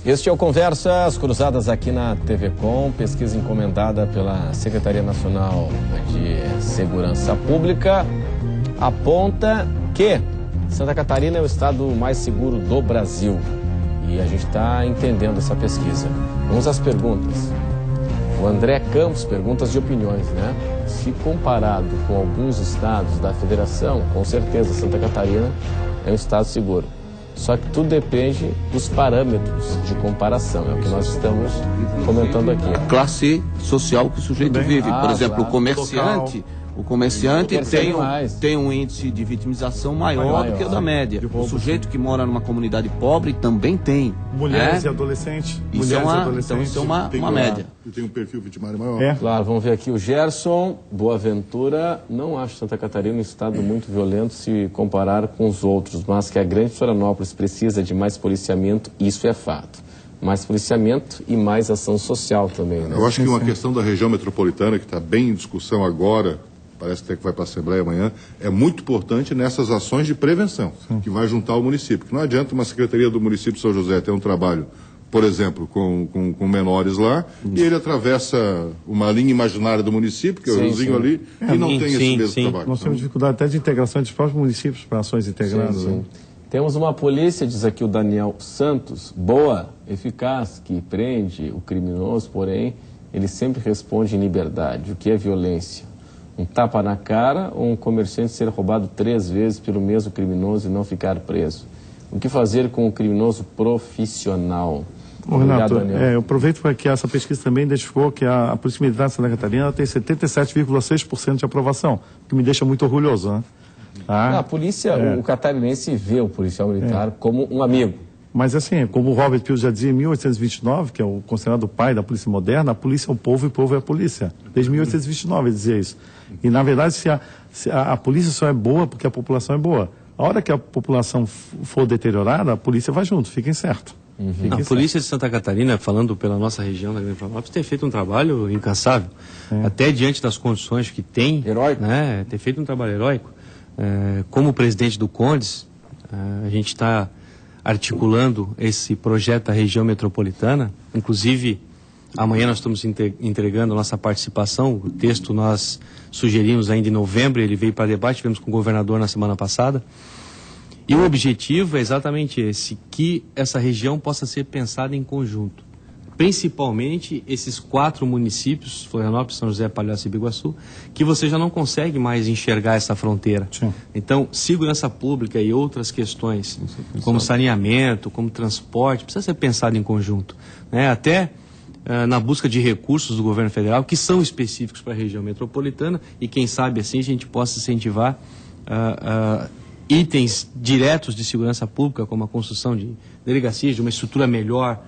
Este é o Conversas Cruzadas aqui na TV Com, pesquisa encomendada pela Secretaria Nacional de Segurança Pública aponta que Santa Catarina é o estado mais seguro do Brasil. E a gente está entendendo essa pesquisa. Vamos às perguntas. O André Campos, perguntas de opiniões, né? Se comparado com alguns estados da federação, com certeza Santa Catarina é um estado seguro. Só que tudo depende dos parâmetros de comparação, é o que nós estamos comentando aqui. A classe social que o sujeito vive. Por exemplo, claro, o comerciante tem um índice de vitimização maior do que o da média. O sujeito que mora numa comunidade pobre também tem. Mulheres e adolescentes. Então isso é uma média. E tem um perfil vitimário maior. Claro, vamos ver aqui o Gerson Boaventura. Não acho Santa Catarina um estado muito violento se comparar com os outros, mas que a grande Florianópolis precisa de mais policiamento, isso é fato. Mais policiamento e mais ação social também, né? Eu acho que uma questão da região metropolitana, que está bem em discussão agora, parece até que vai para a Assembleia amanhã, é muito importante nessas ações de prevenção, que vai juntar o município. Que não adianta uma secretaria do município de São José ter um trabalho, por exemplo, com menores lá, e ele atravessa uma linha imaginária do município, que é o riozinho ali, e não tem esse mesmo trabalho. Nós temos dificuldade até de integração entre os próprios municípios para ações integradas. Né? Temos uma polícia, diz aqui o Daniel Santos, boa, eficaz, que prende o criminoso, porém, ele sempre responde em liberdade. O que é violência? Um tapa na cara ou um comerciante ser roubado 3 vezes pelo mesmo criminoso e não ficar preso? O que fazer com o criminoso profissional? Renato, eu aproveito para que essa pesquisa também identificou que a Polícia Militar de Santa Catarina tem 77,6% de aprovação, o que me deixa muito orgulhoso. Né? A polícia, o catarinense vê o policial militar como um amigo. Mas assim, como o Robert Peel já dizia em 1829, que é o considerado o pai da polícia moderna, a polícia é o povo e o povo é a polícia. Desde 1829 ele dizia isso. E na verdade, se a polícia só é boa porque a população é boa. A hora que a população for deteriorada, a polícia vai junto, fiquem certo. A polícia de Santa Catarina, falando pela nossa região da Grande Florianópolis, tem feito um trabalho incansável. Até diante das condições que tem, heróico, né, tem feito um trabalho heróico. Como presidente do CONDES, a gente está articulando esse projeto da região metropolitana. Inclusive, amanhã nós estamos entregando a nossa participação. O texto nós sugerimos ainda em novembro, ele veio para debate, tivemos com o governador na semana passada. E o objetivo é exatamente esse, que essa região possa ser pensada em conjunto. Principalmente esses 4 municípios, Florianópolis, São José, Palhoça e Biguaçu, que você já não consegue mais enxergar essa fronteira. Sim. Então, segurança pública e outras questões, como saneamento, como transporte, precisa ser pensado em conjunto. Né? Até na busca de recursos do governo federal, que são específicos para a região metropolitana, e quem sabe assim a gente possa incentivar itens diretos de segurança pública, como a construção de delegacias, de uma estrutura melhor,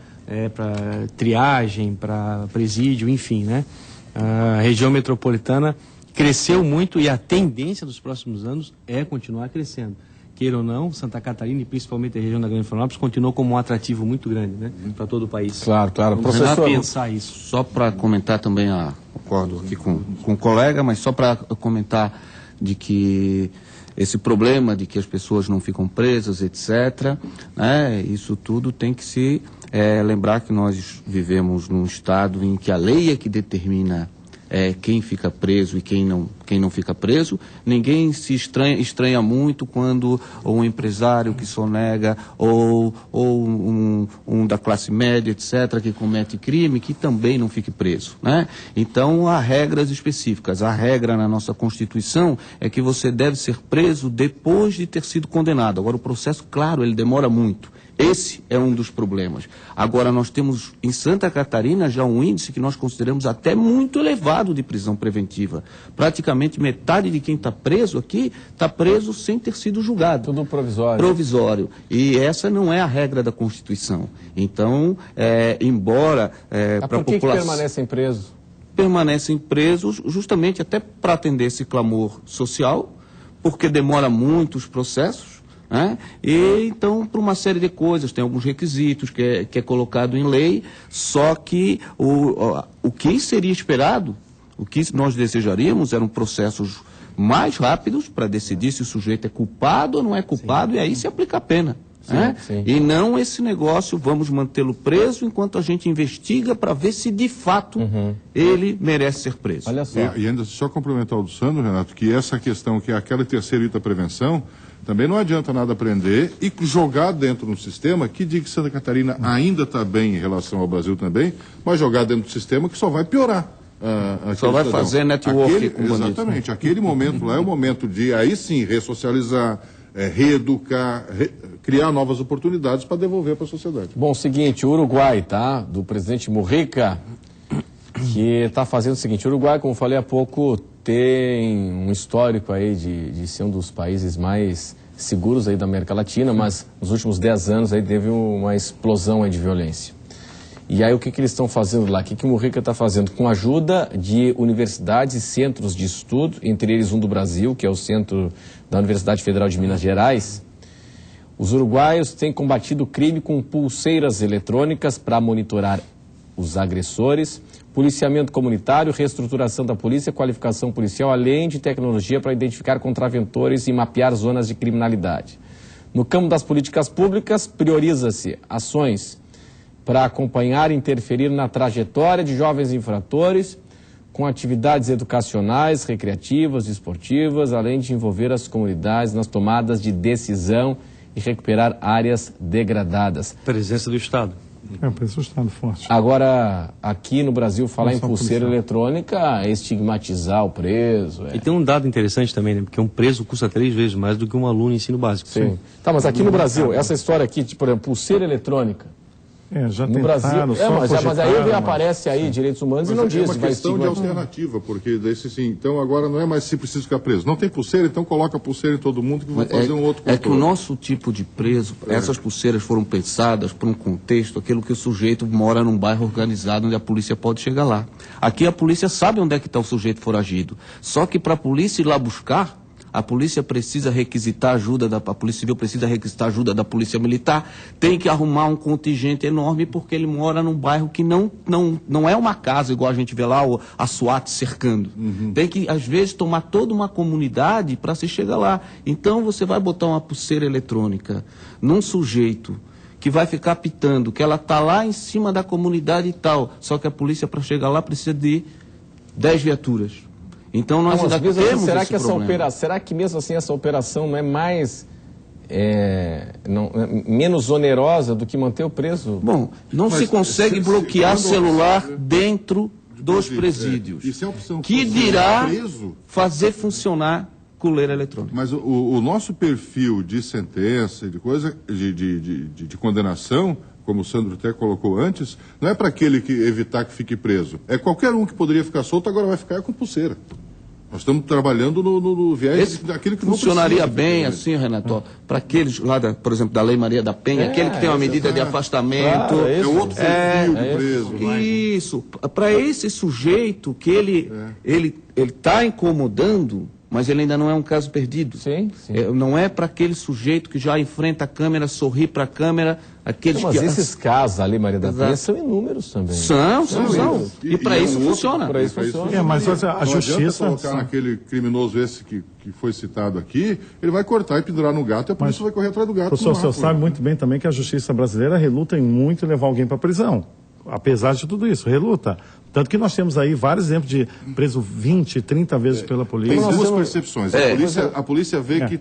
para triagem, para presídio, enfim, né? A região metropolitana cresceu muito e a tendência dos próximos anos é continuar crescendo. Queira ou não, Santa Catarina e principalmente a região da Grande Florianópolis continua como um atrativo muito grande, né? Para todo o país. Claro. Professor, pensar isso. Só para comentar também, concordo aqui com o colega, mas só para comentar de que esse problema de que as pessoas não ficam presas, etc., né, isso tudo tem que se lembrar que nós vivemos num estado em que a lei é que determina quem fica preso e quem não fica preso. Ninguém se estranha muito quando um empresário que sonega ou um da classe média, etc., que comete crime, que também não fique preso, né? Então, há regras específicas. A regra na nossa Constituição é que você deve ser preso depois de ter sido condenado. Agora, o processo, claro, ele demora muito. Esse é um dos problemas. Agora, nós temos em Santa Catarina já um índice que nós consideramos até muito elevado de prisão preventiva. Praticamente metade de quem está preso aqui está preso sem ter sido julgado. Tudo provisório. Provisório. E essa não é a regra da Constituição. Então, embora para a população... Por que permanecem presos? Permanecem presos justamente até para atender esse clamor social, porque demora muito os processos. E então, por uma série de coisas, tem alguns requisitos que é colocado em lei, só que o que seria esperado, o que nós desejaríamos eram processos mais rápidos para decidir se o sujeito é culpado ou não é culpado, e aí se aplica a pena. né? sim. E não esse negócio, vamos mantê-lo preso enquanto a gente investiga para ver se de fato ele merece ser preso. Olha só. E ainda só complementar o do Sandro, Renato, que essa questão, que é aquela terceira da prevenção, também não adianta nada prender e jogar dentro de um sistema que diga que Santa Catarina ainda está bem em relação ao Brasil também, mas jogar dentro do sistema que só vai piorar. Só vai fazer network com bandidos. Exatamente. Aquele momento lá é o momento de, aí sim, ressocializar, reeducar, criar novas oportunidades para devolver para a sociedade. Bom, seguinte, o Uruguai, tá? Do presidente Mujica, que está fazendo o seguinte. O Uruguai, como eu falei há pouco, tem um histórico aí de ser um dos países mais seguros aí da América Latina, mas nos últimos 10 anos aí teve uma explosão aí de violência. E aí o que eles estão fazendo lá? O que o Mujica está fazendo? Com a ajuda de universidades e centros de estudo, entre eles um do Brasil, que é o centro da Universidade Federal de Minas Gerais, os uruguaios têm combatido o crime com pulseiras eletrônicas para monitorar os agressores, policiamento comunitário, reestruturação da polícia, qualificação policial, além de tecnologia para identificar contraventores e mapear zonas de criminalidade. No campo das políticas públicas, prioriza-se ações para acompanhar e interferir na trajetória de jovens infratores, com atividades educacionais, recreativas, esportivas, além de envolver as comunidades nas tomadas de decisão e recuperar áreas degradadas. Presença do Estado. É, preço do Estado forte. Agora, aqui no Brasil, falar Não em só pulseira policial. eletrônica é estigmatizar o preso. E tem um dado interessante também, né? Porque um preso custa 3 vezes mais do que um aluno em ensino básico. Sim. Tá, mas aqui no Brasil, essa história aqui, por exemplo, pulseira eletrônica. Já No tentaram, Brasil, só mas aí cogitaram, aparece aí direitos humanos Mas e não é diz. uma vai questão de estigmatizar. alternativa, porque desse sim, então agora não é mais se precisa ficar preso. Não tem pulseira, então coloca a pulseira em todo mundo que vai fazer um outro É que o controle. nosso tipo de preso, essas pulseiras foram pensadas por um contexto, aquilo que o sujeito mora num bairro organizado onde a polícia pode chegar lá. Aqui a polícia sabe onde é que está o sujeito foragido. Só que para a polícia ir lá buscar, a polícia precisa requisitar ajuda, a Polícia Civil precisa requisitar ajuda da Polícia Militar, tem que arrumar um contingente enorme porque ele mora num bairro que não é uma casa igual a gente vê lá, a SWAT cercando. Tem que, às vezes, tomar toda uma comunidade para se chegar lá. Então você vai botar uma pulseira eletrônica num sujeito que vai ficar pitando, que ela está lá em cima da comunidade e tal, só que a polícia para chegar lá precisa de 10 viaturas. Então nós ainda temos será esse que essa problema. será que mesmo assim essa operação não é mais menos onerosa do que manter o preso? Bom, não Mas se consegue bloquear quando- celular dentro dos presídios. Isso é opção. Que Você dirá é preso. fazer funcionar coleira eletrônica. Mas o nosso perfil de sentença, de coisa, de condenação, como o Sandro até colocou antes, não é para aquele que evitar que fique preso. É qualquer um que poderia ficar solto, agora vai ficar com pulseira. Nós estamos trabalhando no viés daquilo que não Funcionaria precisa bem ficar assim, Renato, para aqueles lá, por exemplo, da Lei Maria da Penha, aquele que tem uma medida de afastamento. Claro, É outro perfil de preso. Isso, para esse sujeito que ele está incomodando, mas ele ainda não é um caso perdido. Sim, sim. Não é para aquele sujeito que já enfrenta a câmera, sorri para a câmera, aqueles Mas que... esses casos ali, Maria da Exato. Penha, são inúmeros também. São. E E para é isso um outro- funciona. Para isso funciona. Mas a Não adianta justiça... colocar naquele criminoso esse que foi citado aqui, ele vai cortar e pendurar no gato e a polícia vai correr atrás do gato. Professor, o no senhor rabo. sabe muito bem também que a justiça brasileira reluta em muito em levar alguém para prisão. Apesar de tudo isso, reluta. Tanto que nós temos aí vários exemplos de preso 20, 30 vezes pela polícia. Tem nós duas temos- percepções. A polícia vê que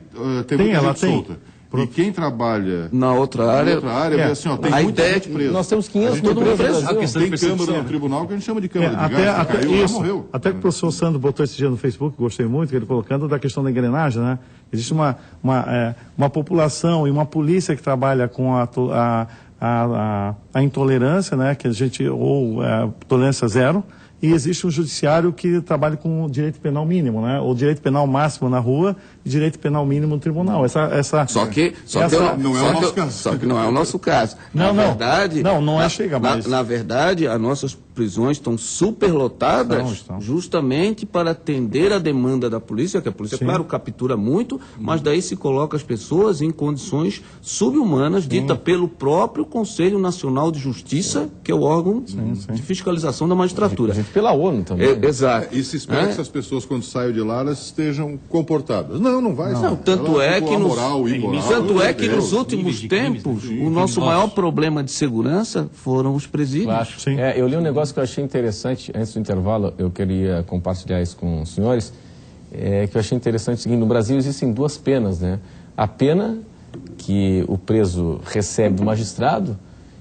tem muita ela gente tem. solta. E quem trabalha Na outra na área, outra área vê assim, ó, tem A muita ideia gente presa. Nós temos 500 A gente mil tem presos no preso. Brasil. questão de Tem câmara percepção. no tribunal que a gente chama de câmara de gás. Até Caiu, já isso. morreu. Até que o professor Sandro botou esse dia no Facebook, gostei muito, ele colocando da questão da engrenagem, né? Existe uma população e uma polícia que trabalha com a intolerância, né? Que a gente, tolerância zero. E existe um judiciário que trabalha com o direito penal mínimo, né? Ou direito penal máximo na rua e direito penal mínimo no tribunal. Só que não é o nosso caso. Não, Na não. verdade, Não é chega mais. Na verdade, as nossas prisões estão superlotadas Estão. justamente para atender a demanda da polícia, que a polícia, Sim. claro, captura muito, mas daí se coloca as pessoas em condições subhumanas, dita pelo próprio Conselho Nacional de Justiça, que é o órgão de fiscalização da magistratura. Gente, pela ONU também. Exato. E se espera que essas pessoas, quando saiam de lá, elas estejam comportadas. Não vai. Não, tanto é que nos últimos tempos, o nosso maior problema de segurança foram os presídios. Claro. Sim. Eu li um negócio que eu achei interessante, antes do intervalo, eu queria compartilhar isso com os senhores, que eu achei interessante o seguinte: no Brasil existem duas penas, né? A pena que o preso recebe do magistrado,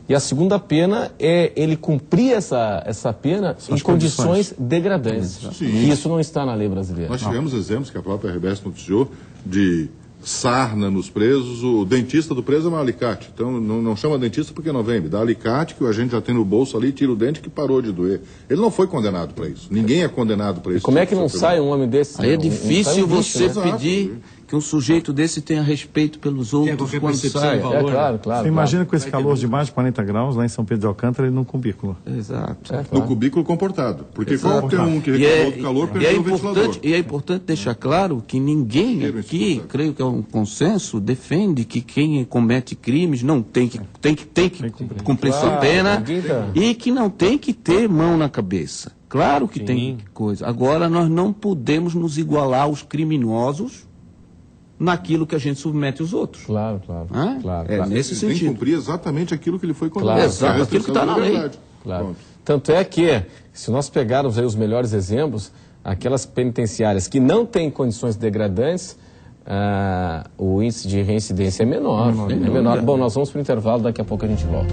e a segunda pena é ele cumprir essa pena em condições degradantes. Sim. E isso não está na lei brasileira. Nós tivemos exemplos que a própria RBS noticiou de sarna nos presos. O dentista do preso é um alicate. Então não chama dentista porque não vem. Ele dá alicate que o agente já tem no bolso ali, tira o dente que parou de doer. Ele não foi condenado para isso. Ninguém é condenado para isso. Como é que não sai um homem desse? Aí é difícil você né? pedir que um sujeito desse tenha respeito pelos outros quando sai. Claro. Você imagina com esse calor de mais de 40 graus lá em São Pedro de Alcântara e num cubículo. Exato. No cubículo comportado. Porque qualquer um que reclamou do calor perdeu o ventilador. E é importante deixar claro que ninguém aqui, creio que é um consenso, defende que quem comete crimes não tem que cumprir sua pena e que não tem que ter mão na cabeça. Claro que tem coisa. Agora, nós não podemos nos igualar aos criminosos naquilo que a gente submete os outros. Claro. Nesse Ele tem que sentido. cumprir exatamente aquilo que ele foi condenado. Claro. Exato, aquilo que está na lei. Claro. Pronto. Tanto é que, se nós pegarmos aí os melhores exemplos, aquelas penitenciárias que não têm condições degradantes, o índice de reincidência é menor. Bom, nós vamos para o intervalo, daqui a pouco a gente volta.